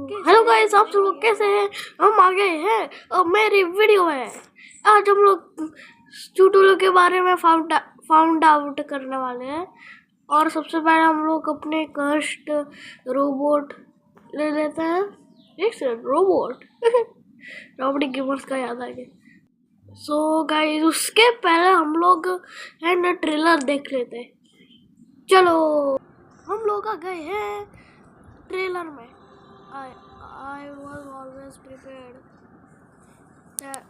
Hello guys, आप सब लोग कैसे हैं? हम आ गए हैं और मेरी वीडियो है। आज हम लोग ctulu के बारे में फाउंड आउट करने वाले हैं। और सबसे पहले हम लोग अपने कष्ट रोबोट ले लेते हैं। एक सेकंड, रोबोट रोबोटिक गेमर्स का याद आ गया। सो गाइस, उसके पहले हम लोग है ना ट्रेलर देख लेते हैं। चलो, हम लोग आ गए हैं ट्रेलर में। I was always prepared that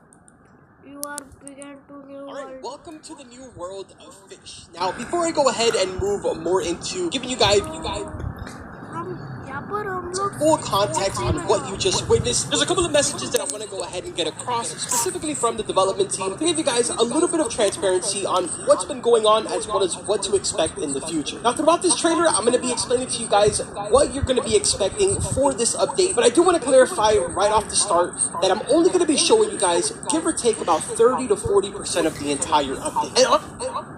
you are began to new world. Alright, welcome to the new world of fish. Now, before I go ahead and move more into giving you guys full context on what you just witnessed, there's a couple of messages that I want to go ahead and get across, specifically from the development team, to give you guys a little bit of transparency on what's been going on as well as what to expect in the future. Now, throughout this trailer, I'm going to be explaining to you guys what you're going to be expecting for this update, but I do want to clarify right off the start that I'm only going to be showing you guys, give or take, about 30 to 40% of the entire update.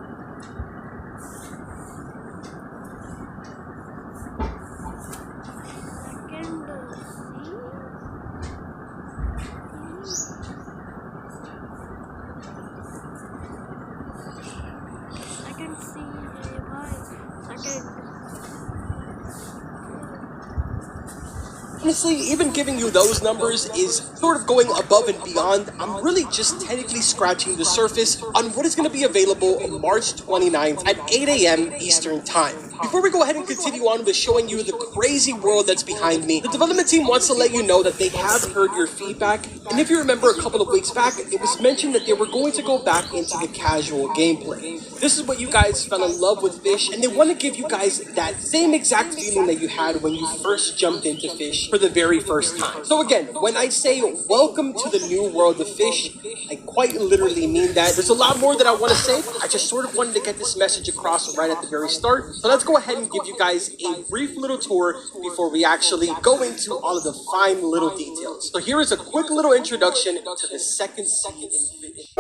Honestly, even giving you those numbers is sort of going above and beyond. I'm really just technically scratching the surface on what is going to be available on March 29th at 8 a.m. Eastern Time. Before we go ahead and continue on with showing you the crazy world that's behind me, the development team wants to let you know that they have heard your feedback. And if you remember a couple of weeks back, it was mentioned that they were going to go back into the casual gameplay. This is what you guys fell in love with Fish, and they want to give you guys that same exact feeling that you had when you first jumped into Fish for the very first time. So again, when I say welcome to the new world of Fish, I quite literally mean that. There's a lot more that I want to say. I just sort of wanted to get this message across right at the very start. So let's go ahead and give you guys a brief little tour before we actually go into all of the fine little details. So here is a quick little introduction to the second sea in Fish.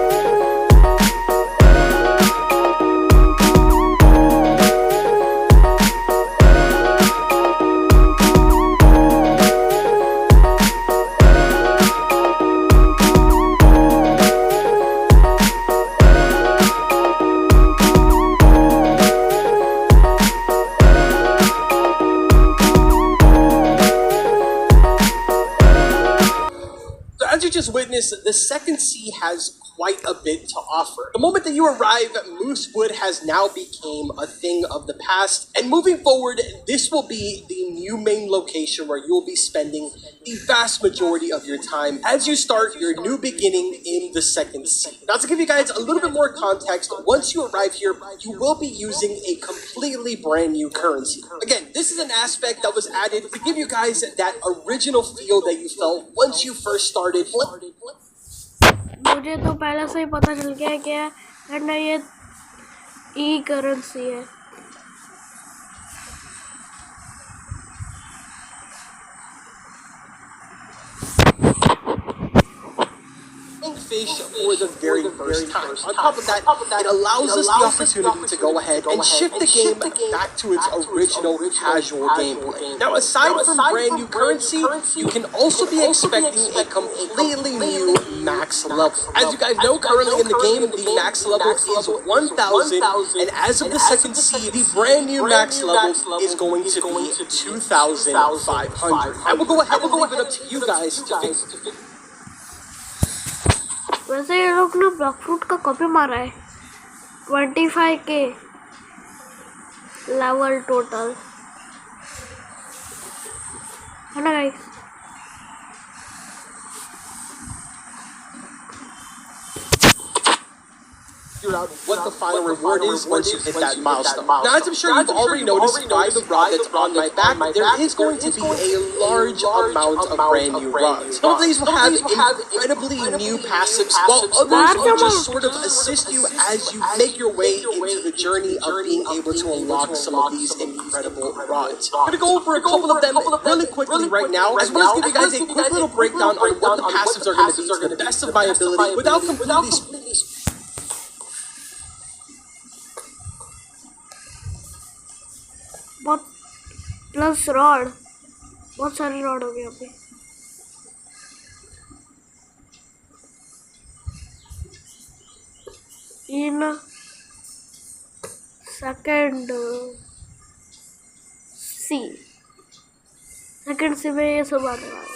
As you just witnessed, the second sea has quite a bit to offer. The moment that you arrive, Moosewood has now become a thing of the past, and moving forward, this will be the new main location where you will be spending the vast majority of your time as you start your new beginning in the second sea. Now, to give you guys a little bit more context, once you arrive here, you will be using a completely brand new currency. Again, this is an aspect that was added to give you guys that original feel that you felt once you first started. मुझे तो पहले से ही पता चल गया है कि ना ये ई करेंसी है। Fish for the very first time. On top of that, it allows us the opportunity to go ahead and shift the game back to its original casual gameplay. Now, aside from brand new currency, you can also be expecting a completely new max level. As you guys know, currently in the game, the max level is 1,000, and as of the second sea, the brand new max level is going to be 2,500. I will go ahead and leave it up to you guys to figure. वैसे ये लोग ना block fruit का copy मारा है। 25K level total है ना guys. Figure out what the final reward is once you hit that milestone. Now, as I'm sure you've already noticed by the rod that's on my back, there is going to be a large amount of brand new rods. Some of these will have incredibly new passives, while others will just sort of assist you as you make your way into the journey of being able to unlock some of these incredible rods. I'm going to go over a couple of them really quickly right now, as well as give you guys a quick little breakdown on what the passives are going to be to the best of my ability without completely plus rod बहुत सारे rod हो गए यहाँ पे। In second सी में ये सब आने वाला है।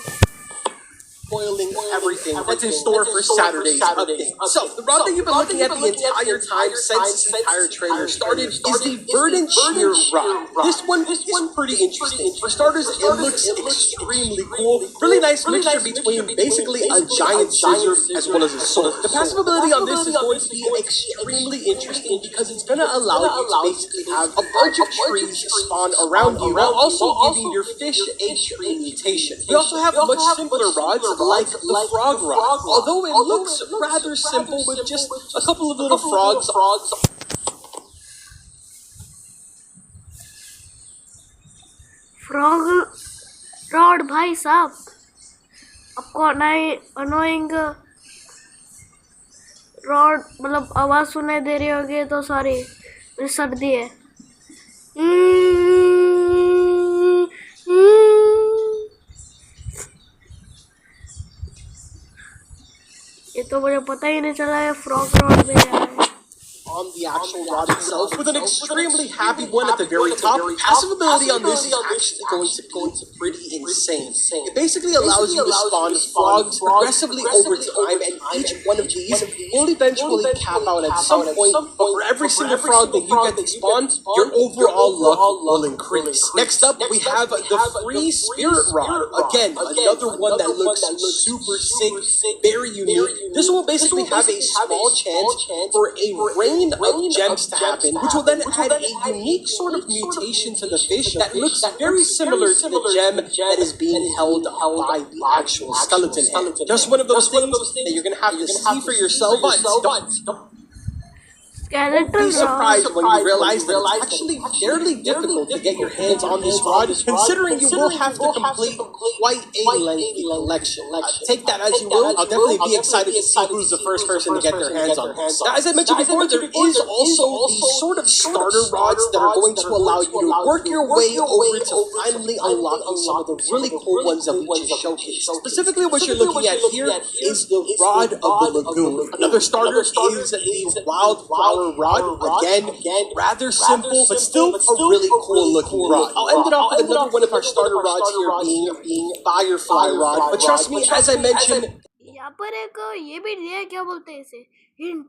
Spoiling everything that's in store for Saturday's update. So, the rod that you've been looking at the entire time since this entire trailer started is the Verdant Shear rod. This one is pretty interesting. For starters, it looks extremely cool. Really nice mixture between basically a giant scissor as well as a sword. The passive ability on this is going to be extremely interesting because it's going to allow you to basically have a bunch of trees spawn around you while also giving your fish a tree mutation. We also have much simpler rods like the frog rod, although it looks rather simple with just a couple of little frogs. Frog rod भाई साहब, आपको annoying rod मतलब आवाज़ सुनाई दे रही होगी तो sorry, मेरी सर्दी है। ये तो मुझे पता ही नहीं चला है फ्रॉग रॉड में है। On the actual rod itself, with an extremely happy one at the very top. Passive ability on this is actually going to be pretty insane. It basically allows you to spawn frogs progressively over time, and each one of these will eventually cap out at some point, but for every single frog that you get to spawn, your overall luck will increase. Next up, we have the free spirit rod. Again, another one that looks super sick, very unique. This will basically have a small chance for a rain of gems to happen, which will then add a unique sort of mutation to the fish that looks very similar to the gem that is being held by the actual skeleton head. Just one of those things that you're going to have to see for yourself. Don't be surprised when you realize that it's actually fairly difficult to get your hands on this rod, considering you will have to complete quite a lengthy collection. Take that as you will. I'll definitely be excited to see who's the first person to get their hands on this. Now, as I mentioned before, there is also these sort of starter rods that are going to allow you to work your way over to finally unlocking some of the really cool ones that we just showcased. Specifically, what you're looking at here is the Rod of the Lagoon. Another starter is the Wildflower rod. Again, rather simple, but still a really cool looking rod. I'll end it off with another one of our starter rods here being Firefly rod. But trust me, as I mentioned, यहाँ पर एक ये भी दिया है, क्या बोलते हैं इसे, hint.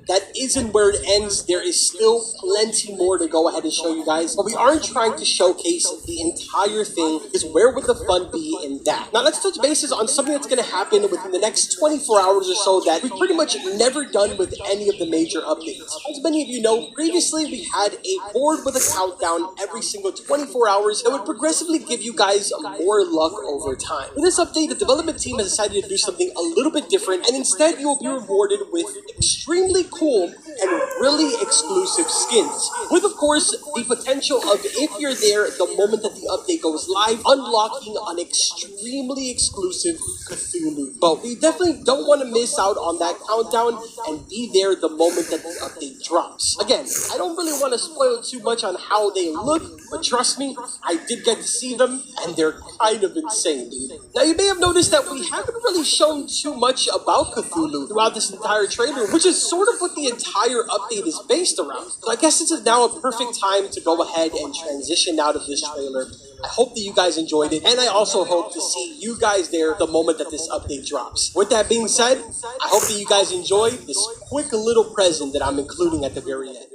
that isn't where it ends. There is still plenty more to go ahead and show you guys, but we aren't trying to showcase the entire thing, because where would the fun be in that? Now let's touch bases on something that's going to happen within the next 24 hours or so that we've pretty much never done with any of the major updates. As many of you know, previously we had a board with a countdown every single 24 hours that would progressively give you guys more luck over time. In this update, the development team has decided to do something a little bit different, and instead you will be rewarded with extremely cool and really exclusive skins, with of course the potential of, if you're there the moment that the update goes live, unlocking an extremely exclusive Cthulhu boat. You definitely don't want to miss out on that countdown and be there the moment that the update drops. Again, I don't really want to spoil too much on how they look, but trust me, I did get to see them and they're kind of insane, dude. Now you may have noticed that we haven't really shown too much about Cthulhu throughout this entire trailer, which is sort of what the entire update is based around. So I guess this is now a perfect time to go ahead and transition out of this trailer. I hope that you guys enjoyed it, and I also hope to see you guys there the moment that this update drops. With that being said, I hope that you guys enjoy this quick little present that I'm including at the very end.